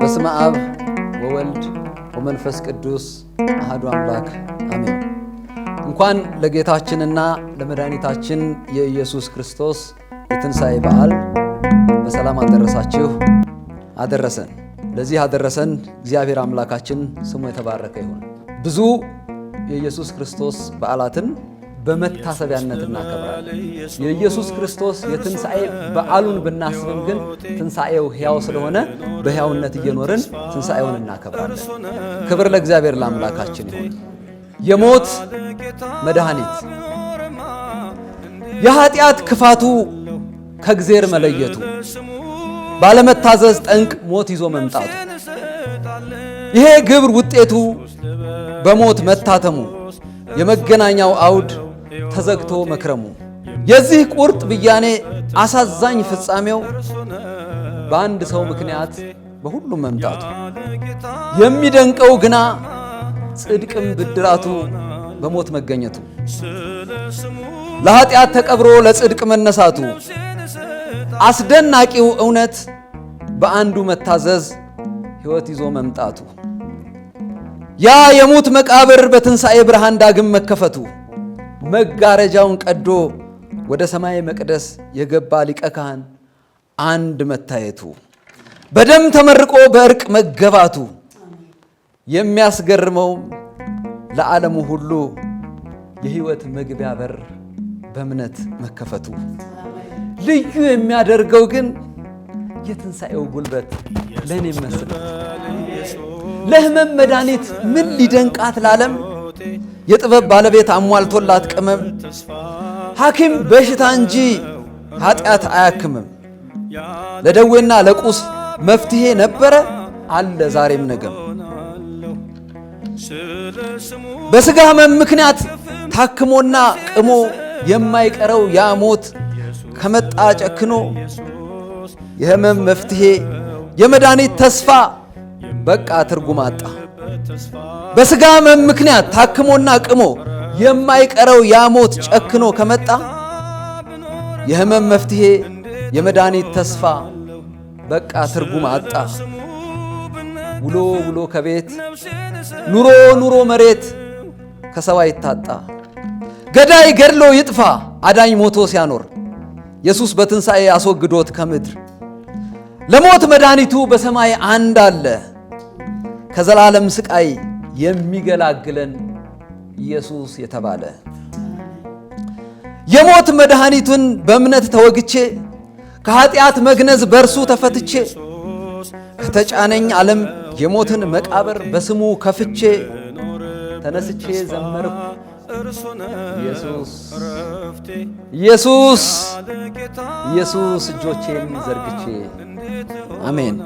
በስመ አብ ወወልድ ወመንፈስ ቅዱስ አሐዱ አምላክ አሜን። እንኳን ለጌታችንና ለመድኃኒታችን የኢየሱስ ክርስቶስ የትንሣኤ በዓል በሰላም አደረሳችሁ አደረሰን። ለዚህ አደረሰን እግዚአብሔር አምላካችን ስሙ የተባረከ ይሁን። ብዙ የኢየሱስ ክርስቶስ በዓላትን በመታሰቢያነት እናከብራለን። የኢየሱስ ክርስቶስ የትንሣኤ በዓሉን ብናስብም ግን ትንሣኤው ሕያው ስለሆነ በሕያውነት እየኖርን ትንሣኤውን እናከብራለን። ክብር ለእግዚአብሔር ለአምላካችን ይሁን። የሞት መድኃኒት የኃጢአት ክፋቱ ከእግዚአብሔር መለየቱ፣ ባለመታዘዝ ጠንቅ ሞት ይዞ መምጣቱ፣ ይሄ ግብር ውጤቱ በሞት መታተሙ፣ የመገናኛው አውድ ተዘግቶ መክረሙ፣ የዚህ ቁርጥ ብያኔ አሳዛኝ ፍጻሜው በአንድ ሰው ምክንያት በሁሉም መምጣቱ፣ የሚደንቀው ግና ጽድቅም ብድራቱ በሞት መገኘቱ፣ ለኃጢአት ተቀብሮ ለጽድቅ መነሳቱ፣ አስደናቂው እውነት በአንዱ መታዘዝ ሕይወት ይዞ መምጣቱ፣ ያ የሙት መቃብር በትንሣኤ ብርሃን ዳግም መከፈቱ፣ መጋረጃውን ቀዶ ወደ ሰማይ መቅደስ የገባ ሊቀ ካህን አንድ መታየቱ፣ በደም ተመርቆ በእርቅ መገባቱ፣ የሚያስገርመው ለዓለሙ ሁሉ የሕይወት መግቢያ በር በእምነት መከፈቱ፣ ልዩ የሚያደርገው ግን የትንሣኤው ጉልበት ለእኔ መስል ለሕመም መድኃኒት ምን ሊደንቃት ለዓለም የጥበብ ባለቤት አሟልቶላት ቅመም፣ ሐኪም በሽታ እንጂ ኃጢአት አያክምም። ለደዌና ለቁስ መፍትሄ ነበረ አለ ዛሬም ነገም። በሥጋ ሕመም ምክንያት ታክሞና ቅሞ የማይቀረው ያ ሞት ከመጣ ጨክኖ የሕመም መፍትሄ የመድኃኒት ተስፋ በቃ ትርጉም አጣ። በሥጋ ሕመም ምክንያት ታክሞና ቅሞ የማይቀረው ያ ሞት ጨክኖ ከመጣ የሕመም መፍትሄ የመድኃኒት ተስፋ በቃ ትርጉም አጣ። ውሎ ውሎ ከቤት ኑሮ ኑሮ መሬት ከሰው አይታጣ። ገዳይ ገድሎ ይጥፋ አዳኝ ሞቶ ሲያኖር ኢየሱስ በትንሣኤ አስወግዶት ከምድር ለሞት መድኃኒቱ በሰማይ አንድ አለ። ከዘላለም ስቃይ የሚገላግለን ኢየሱስ የተባለ የሞት መድኃኒቱን በእምነት ተወግቼ ከኃጢአት መግነዝ በርሱ ተፈትቼ ከተጫነኝ ዓለም የሞትን መቃብር በስሙ ከፍቼ ተነስቼ ዘመርኩ ኢየሱስ ኢየሱስ ኢየሱስ እጆቼን ዘርግቼ አሜን።